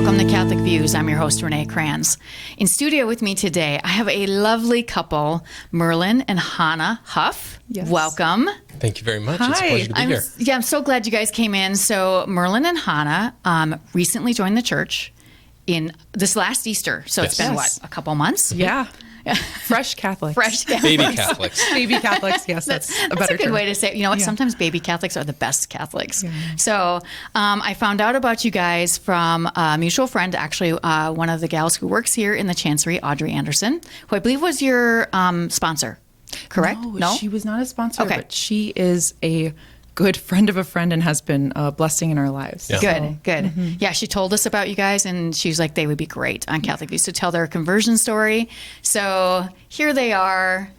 Welcome to Catholic Views. I'm your host, Renee Kranz. In studio with me today, I have a lovely couple, Merlin and Hannah Huff. Yes. Welcome. Thank you very much. Hi. It's a pleasure to be here. Yeah, I'm so glad you guys came in. So Merlin and Hannah recently joined the church in this last Easter. So it's been, Yes. a couple months? Yeah. Fresh Catholics. Fresh Catholics. Baby Catholics. Baby Catholics. Yes, that's a better That's a good term. way to say it. You know what? Yeah. Sometimes baby Catholics are the best Catholics. Yeah. So I found out about you guys from a mutual friend, actually, one of the gals who works here in the Chancery, Audrey Anderson, who I believe was your sponsor, correct? No, she was not a sponsor, Okay. but she is a good friend of a friend and has been a blessing in our lives. Yeah. Good, good. Yeah, she told us about you guys, and she's like, they would be great on Catholic Views to tell their conversion story. So here they are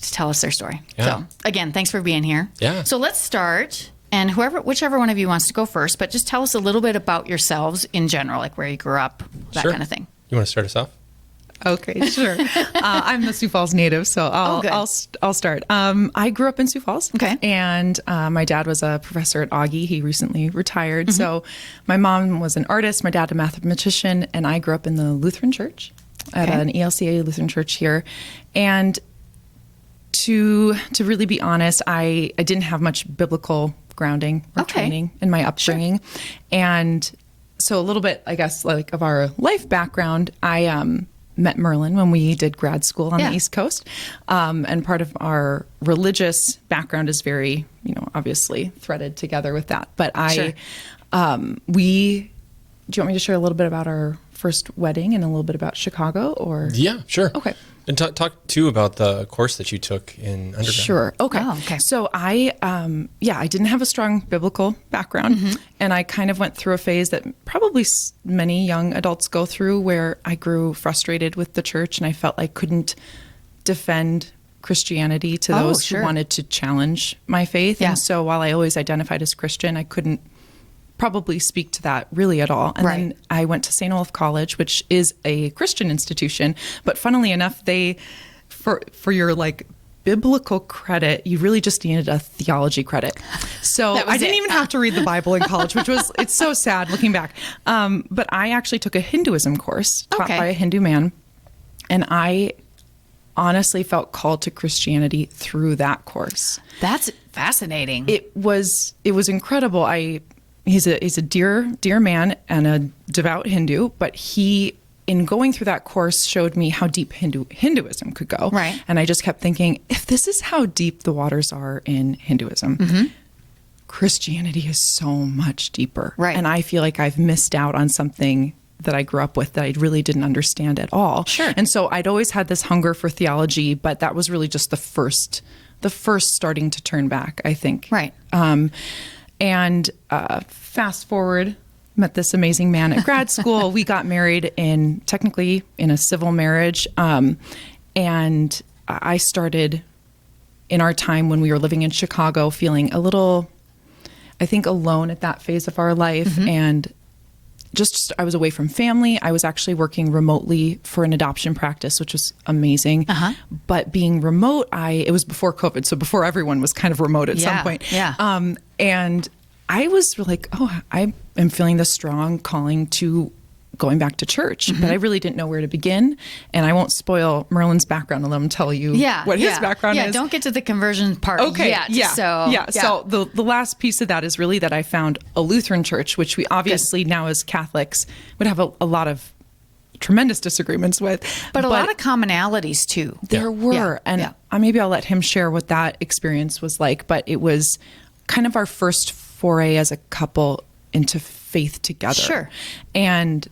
to tell us their story. Yeah. So again, thanks for being here. Yeah. So let's start, and whichever one of you wants to go first, but just tell us a little bit about yourselves in general, like where you grew up, that Sure. kind of thing. You want to start us off? Okay, sure. I'm the Sioux Falls native, so good. I'll start. I grew up in Sioux Falls. Okay. And my dad was a professor at Augie. He recently retired. So my mom was an artist, my dad a mathematician, and I grew up in the Lutheran church at an ELCA Lutheran church here. And to really be honest, I didn't have much biblical grounding or Okay. training in my upbringing. And so a little bit, I guess, like of our life background, I met Merlin when we did grad school on Yeah. the East Coast. And part of our religious background is very, obviously threaded together with that. But Sure. do you want me to share a little bit about our first wedding and a little bit about Chicago or? Yeah, sure. Okay. And talk too about the course that you took in undergrad. Sure. Okay. Oh, okay. So I didn't have a strong biblical background, and I kind of went through a phase that probably many young adults go through, where I grew frustrated with the church, and I felt I couldn't defend Christianity to those sure. who wanted to challenge my faith. Yeah. And so while I always identified as Christian, I couldn't probably speak to that really at all. And Right. then I went to St. Olaf College, which is a Christian institution, but funnily enough, they, for your like biblical credit, you really just needed a theology credit. So That was I didn't it. even have to read the Bible in college, it's so sad looking back. But I actually took a Hinduism course taught Okay. by a Hindu man, and I honestly felt called to Christianity through that course. That's fascinating. It was incredible. He's a dear man and a devout Hindu, but he, in going through that course, showed me how deep Hinduism could go. Right. And I just kept thinking, if this is how deep the waters are in Hinduism, Christianity is so much deeper. Right. And I feel like I've missed out on something that I grew up with that I really didn't understand at all. Sure. And so I'd always had this hunger for theology, but that was really just the first starting to turn back, I think. Right. And fast forward, met this amazing man at grad school. We got married technically in a civil marriage. And I started in our time when we were living in Chicago feeling a little, I think, alone at that phase of our life. And just, I was away from family. I was actually working remotely for an adoption practice, which was amazing. But being remote, it was before COVID, so before everyone was kind of remote at some point. Yeah. And I was like, I am feeling this strong calling to going back to church, but I really didn't know where to begin. And I won't spoil Merlin's background and let him tell you what his background is. Yeah, don't get to the conversion part yet. Yeah. So, So the last piece of that is really that I found a Lutheran church, which we obviously now as Catholics would have a lot of tremendous disagreements with. But a lot of commonalities too. There were. Yeah. And Yeah. maybe I'll let him share what that experience was like. But it was kind of our first foray as a couple into faith together. Sure. And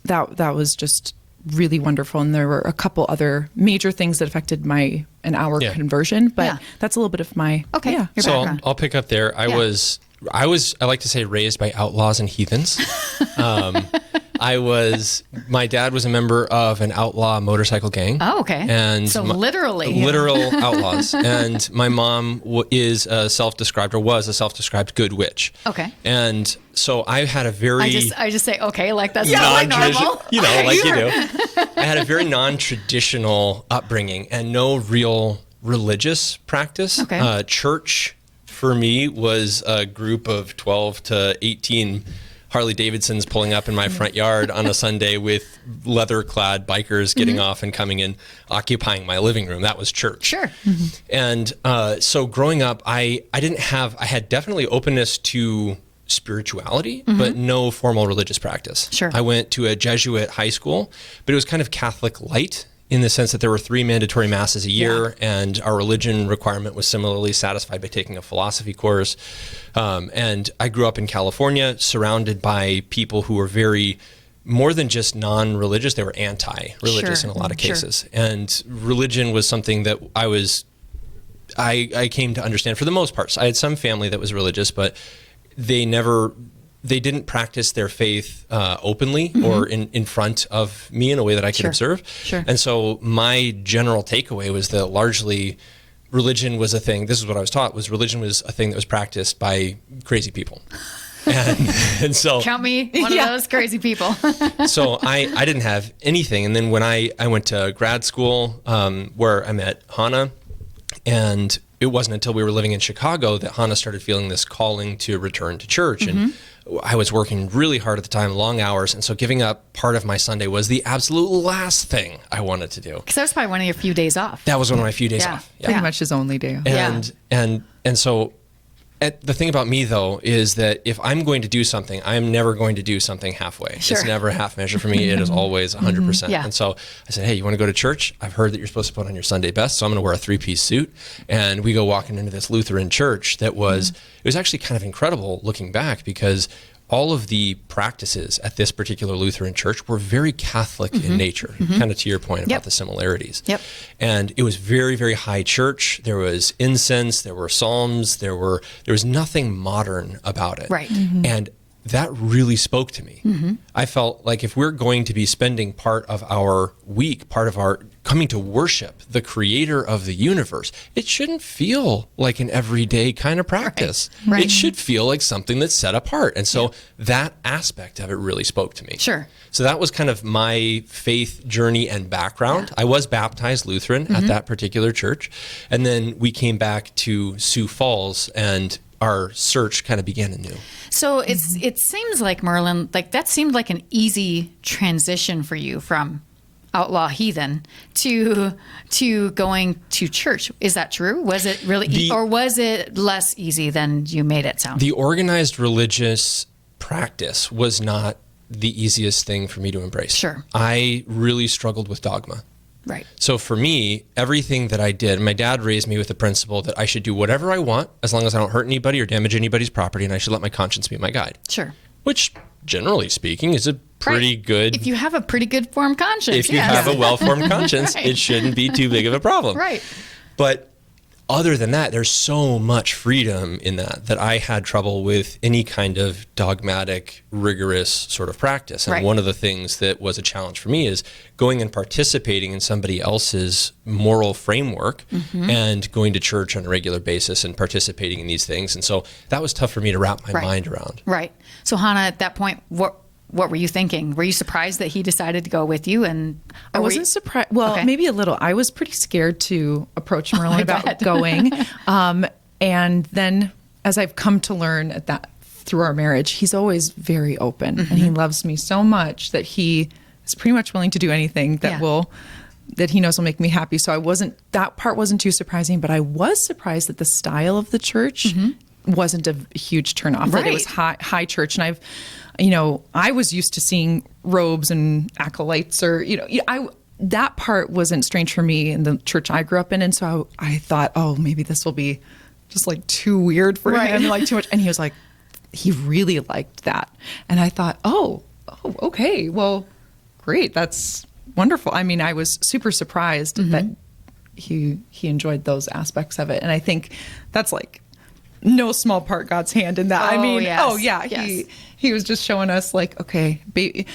that was just really wonderful. And there were a couple other major things that affected our conversion. But that's a little bit of my your So background. I'll pick up there. I like to say, raised by outlaws and heathens. My dad was a member of an outlaw motorcycle gang. Oh, okay. And so literally. literal outlaws. And my mom was a self-described good witch. Okay. And so I had a very... I just say, okay, like that's totally normal. You know, like you do. I had a very non-traditional upbringing and no real religious practice. Okay. Church for me was a group of 12 to 18 Harley Davidsons pulling up in my front yard on a Sunday with leather-clad bikers getting off and coming in, occupying my living room. That was church. Sure. And so growing up, I had definitely openness to spirituality, but no formal religious practice. Sure. I went to a Jesuit high school, but it was kind of Catholic light in the sense that there were 3 mandatory masses a year, and our religion requirement was similarly satisfied by taking a philosophy course. And I grew up in California, surrounded by people who were very, more than just non-religious, they were anti-religious in a lot of cases. And religion was something that I came to understand for the most part. So I had some family that was religious, but they didn't practice their faith openly or in front of me in a way that I could observe. Sure. And so my general takeaway was that largely religion was a thing, this is what I was taught, was religion was a thing that was practiced by crazy people. And so Count me one of those crazy people. so I didn't have anything. And then when I went to grad school where I met Hannah, and it wasn't until we were living in Chicago that Hannah started feeling this calling to return to church. And I was working really hard at the time, long hours. And so giving up part of my Sunday was the absolute last thing I wanted to do. Because that was probably one of your few days off. That was one of my few days off. Pretty much his only day off. And so the thing about me, though, is that if I'm going to do something, I'm never going to do something halfway. Sure. It's never a half measure for me. It is always 100%. Yeah. And so I said, hey, you want to go to church? I've heard that you're supposed to put on your Sunday best, so I'm going to wear a 3-piece suit. And we go walking into this Lutheran church that was, it was actually kind of incredible looking back, because all of the practices at this particular Lutheran church were very Catholic in nature, kind of to your point about the similarities. Yep. And it was very, very high church. There was incense, there were psalms, there was nothing modern about it. Right. And that really spoke to me. I felt like if we're going to be spending part of our week, part of our coming to worship the creator of the universe, it shouldn't feel like an everyday kind of practice. Right. It should feel like something that's set apart. And so that aspect of it really spoke to me. Sure. So that was kind of my faith journey and background. I was baptized Lutheran at that particular church. And then we came back to Sioux Falls, and our search kind of began anew. So it seems like, Merlin, like that seemed like an easy transition for you from outlaw heathen to going to church. Is that true? Was it really, or was it less easy than you made it sound? The organized religious practice was not the easiest thing for me to embrace. Sure. I really struggled with dogma. Right. So for me, everything that I did, my dad raised me with the principle that I should do whatever I want as long as I don't hurt anybody or damage anybody's property, and I should let my conscience be my guide. Sure. Which, generally speaking, is a pretty good... If you have a pretty good formed conscience. If you have a well-formed conscience, it shouldn't be too big of a problem. Right. But other than that, there's so much freedom in that I had trouble with any kind of dogmatic, rigorous sort of practice. And one of the things that was a challenge for me is going and participating in somebody else's moral framework and going to church on a regular basis and participating in these things. And so that was tough for me to wrap my mind around. Right. So Hannah, at that point, what were you thinking? Were you surprised that he decided to go with you? And I wasn't surprised. Well, maybe a little. I was pretty scared to approach Merlin about going. And then as I've come to learn through our marriage, he's always very open and he loves me so much that he is pretty much willing to do anything that he knows will make me happy. So that part wasn't too surprising, but I was surprised that the style of the church wasn't a huge turnoff. That it was high church. And I was used to seeing robes and acolytes, or that part wasn't strange for me in the church I grew up in. And so I thought, oh, maybe this will be just like too weird for him, like too much. And he was like, he really liked that. And I thought, oh, okay, well, great, that's wonderful. I mean, I was super surprised that he enjoyed those aspects of it. And I think that's like no small part God's hand in that. He was just showing us like, okay, baby,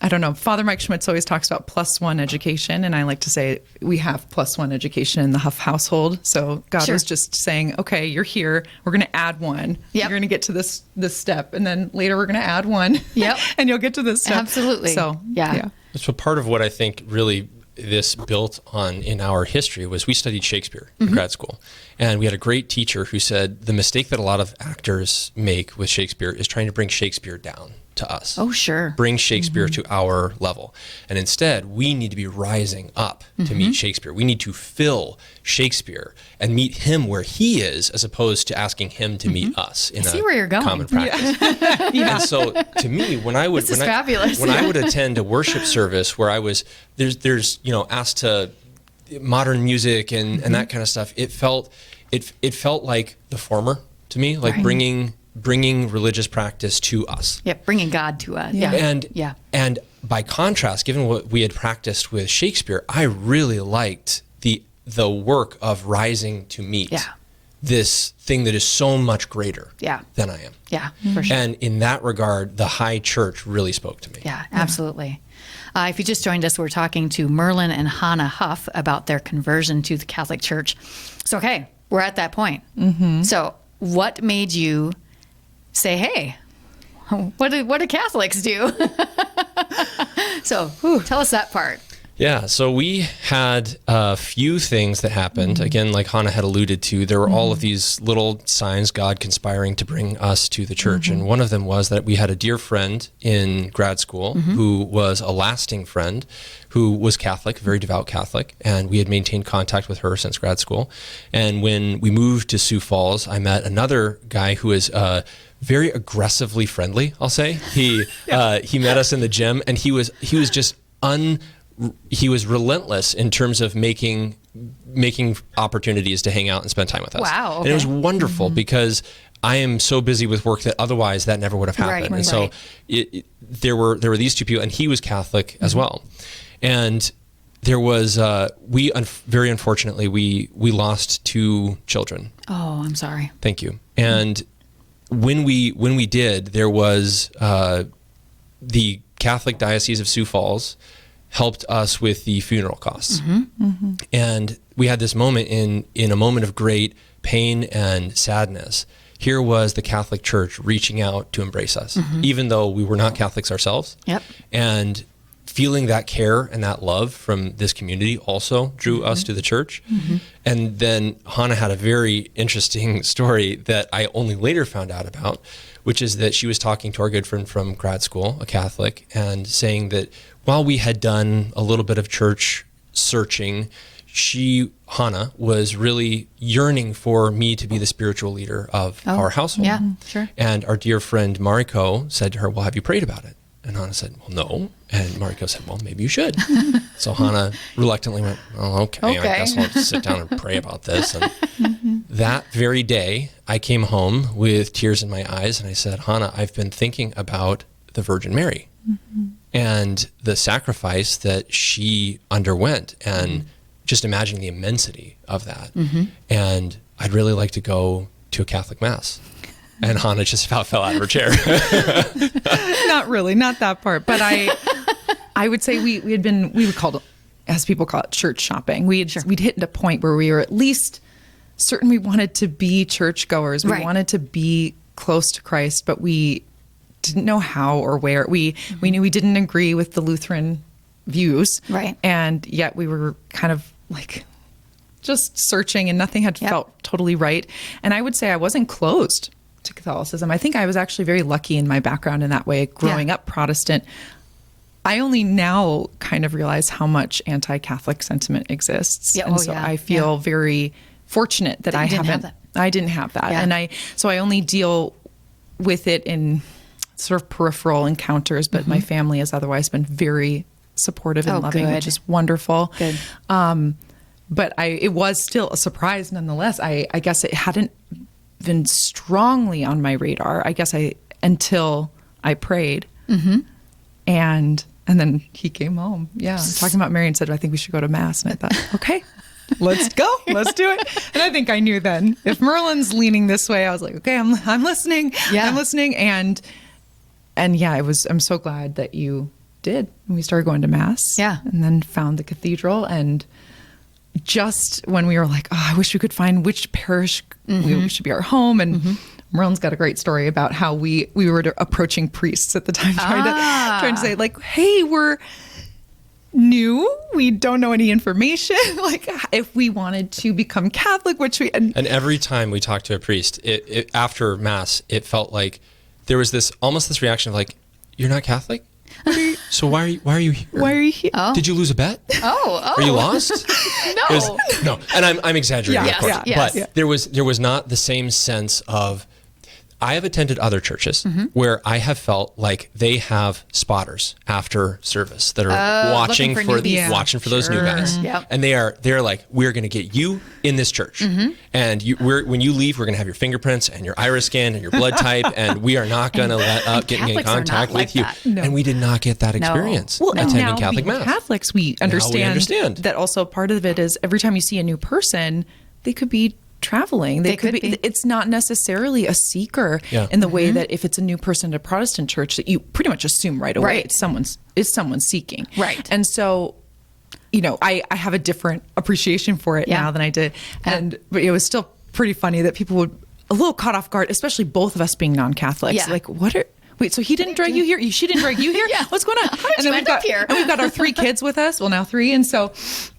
I don't know. Father Mike Schmitz always talks about +1 education. And I like to say we have +1 education in the Huff household. So God was just saying, okay, you're here. We're going to add one. You're going to get to this step. And then later we're going to add one. Yep. And you'll get to this step. Absolutely. So, yeah. So part of what I think really this built on in our history was we studied Shakespeare in grad school. And we had a great teacher who said the mistake that a lot of actors make with Shakespeare is trying to bring Shakespeare down to us. Oh, sure. Bring Shakespeare to our level. And instead, we need to be rising up to meet Shakespeare. We need to fill Shakespeare and meet him where he is, as opposed to asking him to meet us in see where you're going. common practice. And so to me, when I would fabulous. when I would attend a worship service where I was there's asked to modern music and that kind of stuff, it felt like the former to me, like bringing religious practice to us. Yeah, bringing God to us. Yeah. And by contrast, given what we had practiced with Shakespeare, I really liked the work of rising to meet this thing that is so much greater than I am. Yeah, for sure. And in that regard, the high church really spoke to me. Yeah, absolutely. If you just joined us, we're talking to Merlin and Hannah Huff about their conversion to the Catholic Church. So, okay, we're at that point. So what made you say, hey, what do Catholics do? So tell us that part. Yeah, so we had a few things that happened. Again, like Hannah had alluded to, there were all of these little signs, God conspiring to bring us to the church. And one of them was that we had a dear friend in grad school who was a lasting friend, who was Catholic, very devout Catholic, and we had maintained contact with her since grad school. And when we moved to Sioux Falls, I met another guy who is very aggressively friendly, I'll say. He met us in the gym, and he was just he was relentless in terms of making opportunities to hang out and spend time with us. Wow. Okay. And it was wonderful because I am so busy with work that otherwise that never would have happened. And so there were these two people, and he was Catholic as well. And there was very unfortunately we lost 2 children. Oh, I'm sorry. Thank you. And when we did, there was the Catholic Diocese of Sioux Falls helped us with the funeral costs. And we had this moment in a moment of great pain and sadness. Here was the Catholic Church reaching out to embrace us, even though we were not Catholics ourselves. Yep. And feeling that care and that love from this community also drew us to the church. And then Hannah had a very interesting story that I only later found out about, which is that she was talking to our good friend from grad school, a Catholic, and saying that while we had done a little bit of church searching, Hannah, was really yearning for me to be the spiritual leader of our household. Yeah, sure. And our dear friend Mariko said to her, well, have you prayed about it? And Hannah said, well, no. And Mariko said, well, maybe you should. So Hannah reluctantly went, oh, okay. I guess I'll just sit down and pray about this. And that very day, I came home with tears in my eyes, and I said, Hannah, I've been thinking about the Virgin Mary and the sacrifice that she underwent, and just imagining the immensity of that. And I'd really like to go to a Catholic Mass. And Hannah just about fell out of her chair. Not really, not that part. But I would say we would call it, as people call it, church shopping. We'd hit a point where we were at least certain we wanted to be churchgoers. We wanted to be close to Christ, but we didn't know how or where. We knew we didn't agree with the Lutheran views. Right. And yet we were kind of like just searching, and nothing had felt totally right. And I would say I wasn't closed to Catholicism. I think I was actually very lucky in my background in that way, growing up Protestant. I only now kind of realize how much anti-Catholic sentiment exists. Yeah. And so I feel very fortunate that I didn't have that. Yeah. And I only deal with it in sort of peripheral encounters, but my family has otherwise been very supportive and loving, which is wonderful. Good. But it was still a surprise nonetheless. I guess it hadn't been strongly on my radar, until I prayed. And then he came home. Yeah. Talking about Mary, and said, I think we should go to Mass. And I thought, okay, let's go. Let's do it. And I think I knew then, if Merlin's leaning this way, I was like, okay, I'm listening. Yeah. I'm listening. And yeah, I'm so glad that you did. And we started going to Mass. Yeah. And then found the cathedral. And just when we were like, oh, I wish we could find which parish we should be our home. And Merlin's got a great story about how we were approaching priests at the time, trying to say, like, hey, we're new. We don't know any information. Like, if we wanted to become Catholic, which we... And every time we talked to a priest, it after Mass, it felt like there was almost this reaction of like, you're not Catholic? So why are you here? Why are you here? Oh. Did you lose a bet? Oh. Are you lost? No. No. And I'm exaggerating, Yes, of course. yes. But there was not the same sense of, I have attended other churches Mm-hmm. where I have felt like they have spotters after service that are watching looking for for newbies. watching for those new guys. Yep. And they're like, we're going to get you in this church. Mm-hmm. And when you leave, we're going to have your fingerprints and your iris scan and your blood type, and we are not going to let up getting in Catholics are not contact like with you. that. No. And we did not get that experience Well, and attending now Catholic being Mass. Catholics, we understand that that also part of it is every time you see a new person, they could be traveling. They could be. It's not necessarily a seeker in the way that if it's a new person at a Protestant church that you pretty much assume right away Right. it's someone seeking. Right. And so, I have a different appreciation for it now than I did. But it was still pretty funny that people would a little caught off guard, especially both of us being non-Catholics. Yeah. Like, wait, so he didn't drag you here? She didn't drag you here? Yeah. What's going on? And then we've got our 3 kids with us. Well, now 3. And so,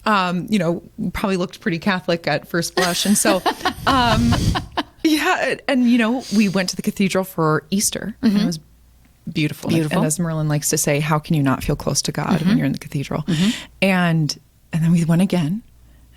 probably looked pretty Catholic at first blush. And so, we went to the cathedral for Easter. And it was beautiful. Beautiful. And as Merlin likes to say, how can you not feel close to God when you're in the cathedral? And then we went again.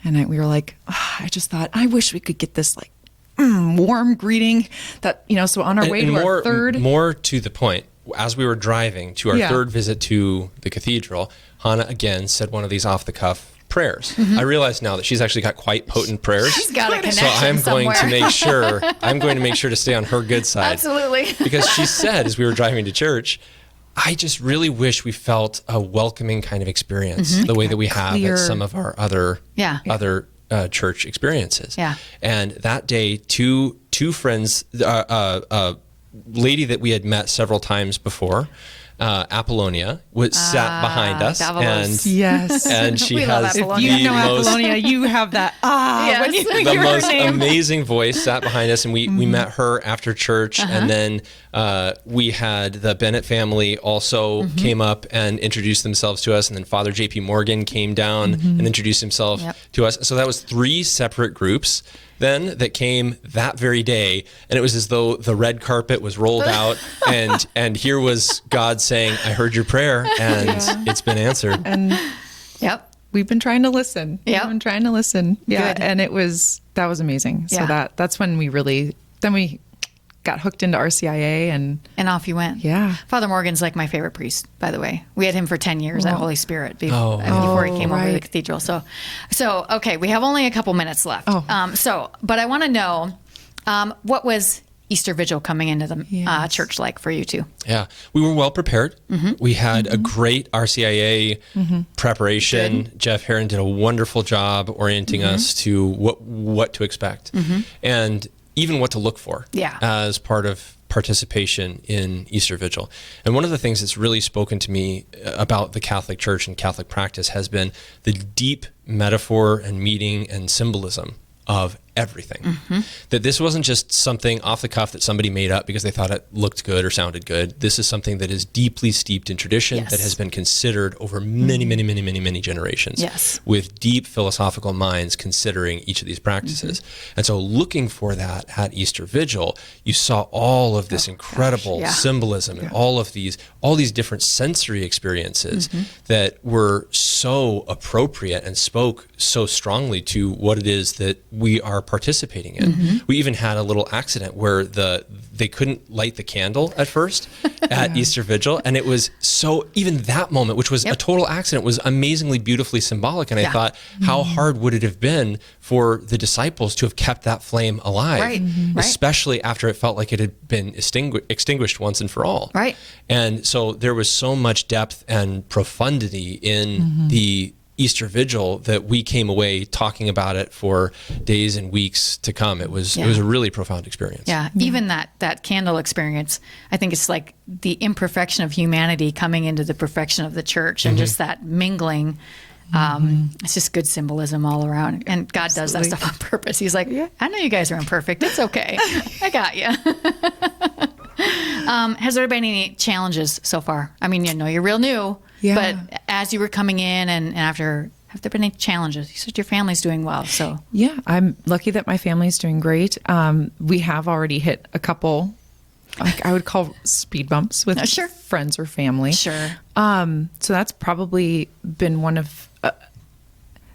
And we were like, I just thought, I wish we could get this like warm greeting that, so on our way to our third. More to the point, as we were driving to our third visit to the cathedral, Hannah again said one of these off the cuff prayers. I realize now that she's actually got quite potent prayers. She's got a connection So I'm going to somewhere. make sure to stay on her good side. Absolutely. Because she said, as we were driving to church, I just really wish we felt a welcoming kind of experience, the way that we have at some of our other church experiences. Yeah. And that day, two friends, a lady that we had met several times before, Apollonia, sat behind us, Davalos. Yes. and she We love has Apollonia. You know most Apollonia, you have that when you Yes. the hear her most name. amazing voice, sat behind us, and we met her after church. And then we had the Bennett family also came up and introduced themselves to us. And then Father J.P. Morgan came down and introduced himself to us. So that was 3 separate groups then that came that very day, and it was as though the red carpet was rolled out, and here was God saying, I heard your prayer, and it's been answered. And Yep. we've been trying to listen. Yep. We've been trying to listen. Yeah. Good. And that was amazing. So Yeah. that's when we got hooked into RCIA and off you went. Yeah. Father Morgan's like my favorite priest, by the way. We had him for 10 years at Holy Spirit before he came over to the right. cathedral. So okay, we have only a couple minutes left. But I want to know, what was Easter Vigil coming into the church like for you two? Yeah, we were well prepared. We had a great RCIA preparation. Good. Jeff Heron did a wonderful job orienting us to what to expect and even what to look for as part of participation in Easter Vigil. And one of the things that's really spoken to me about the Catholic Church and Catholic practice has been the deep metaphor and meaning and symbolism of everything. That this wasn't just something off the cuff that somebody made up because they thought it looked good or sounded good. This is something that is deeply steeped in tradition that has been considered over many generations with deep philosophical minds considering each of these practices. And so looking for that at Easter Vigil, you saw all of this incredible symbolism and all these different sensory experiences that were so appropriate and spoke so strongly to what it is that we are participating in. We even had a little accident where they couldn't light the candle at first at Easter Vigil, and it was even that moment, which was a total accident, was amazingly beautifully symbolic. And I thought, how hard would it have been for the disciples to have kept that flame alive, especially after it felt like it had been extinguished once and for all. And so there was so much depth and profundity in the Easter Vigil that we came away talking about it for days and weeks to come. It was a really profound experience. Yeah, even that candle experience, I think it's like the imperfection of humanity coming into the perfection of the church, and just that mingling. It's just good symbolism all around. And God does that stuff on purpose. He's like, I know you guys are imperfect. It's okay. I got you. Has there been any challenges so far? I mean, you're real new. But as you were coming in and after, have there been any challenges? You said your family's doing well, so. Yeah, I'm lucky that my family's doing great. We have already hit a couple like I would call speed bumps with Sure. friends or family. Sure. So that's probably been one of,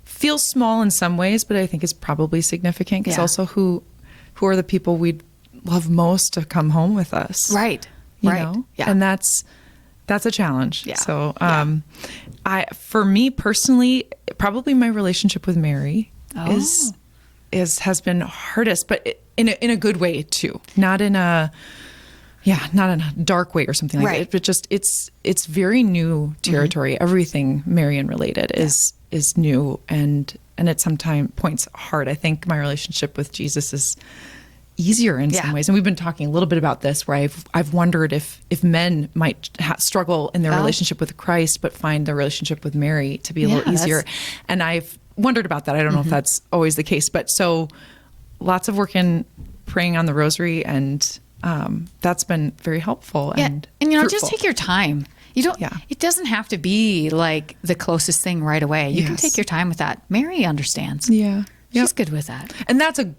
feels small in some ways, but I think is probably significant because Yeah. also who are the people we'd love most to come home with us. Right. You Right. know? Yeah. And that's a challenge. Yeah. So, for me personally, probably my relationship with Mary has been hardest, but in a good way too. Not in a dark way or something like Right. that. But just it's very new territory. Everything Marian related is new and at some points hard. I think my relationship with Jesus is easier in some ways. And we've been talking a little bit about this where I've wondered if men might struggle in their relationship with Christ, but find their relationship with Mary to be a little easier. And I've wondered about that. I don't know if that's always the case, but so lots of work in praying on the rosary and that's been very helpful and just fruitful. take your time. You don't. Yeah. It doesn't have to be like the closest thing right away. You can Yes. take your time with that. Mary understands. Yeah. She's good with that. And that's a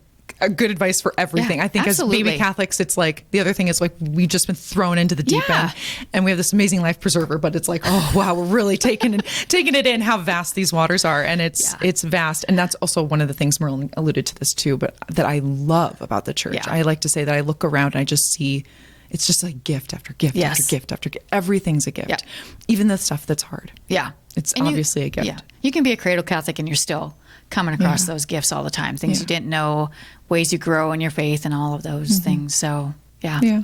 good advice for everything. Yeah, I think absolutely. as baby Catholics, it's like the other thing is like we've just been thrown into the deep Yeah. end and we have this amazing life preserver, but it's like, oh wow, we're really taking it in how vast these waters are. And it's vast. And that's also one of the things Merlin alluded to this too, but that I love about the church. Yeah. I like to say that I look around and I just see it's just like gift after gift Yes. after gift after gift. Everything's a gift. Yeah. Even the stuff that's hard. Yeah. It's And obviously a gift. Yeah. You can be a cradle Catholic and you're still coming across those gifts all the time. Things you didn't know, ways you grow in your faith and all of those things. So, Yeah.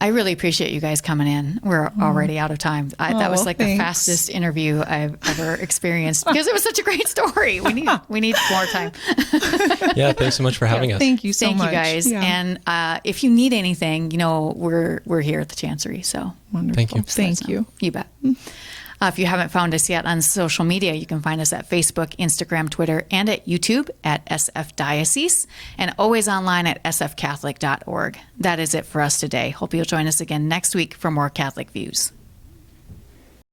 I really appreciate you guys coming in. We're already out of time. That was like the thanks. fastest interview I've ever experienced because it was such a great story. We need more time. Yeah, thanks so much for having us. Thank you so Thank much. you guys. Yeah. And if you need anything, we're here at the Chancery. So Wonderful. Thank you. Thank you. you bet. If you haven't found us yet on social media, you can find us at Facebook, Instagram, Twitter, and at YouTube at SF Diocese, and always online at sfcatholic.org. That is it for us today. Hope you'll join us again next week for more Catholic Views.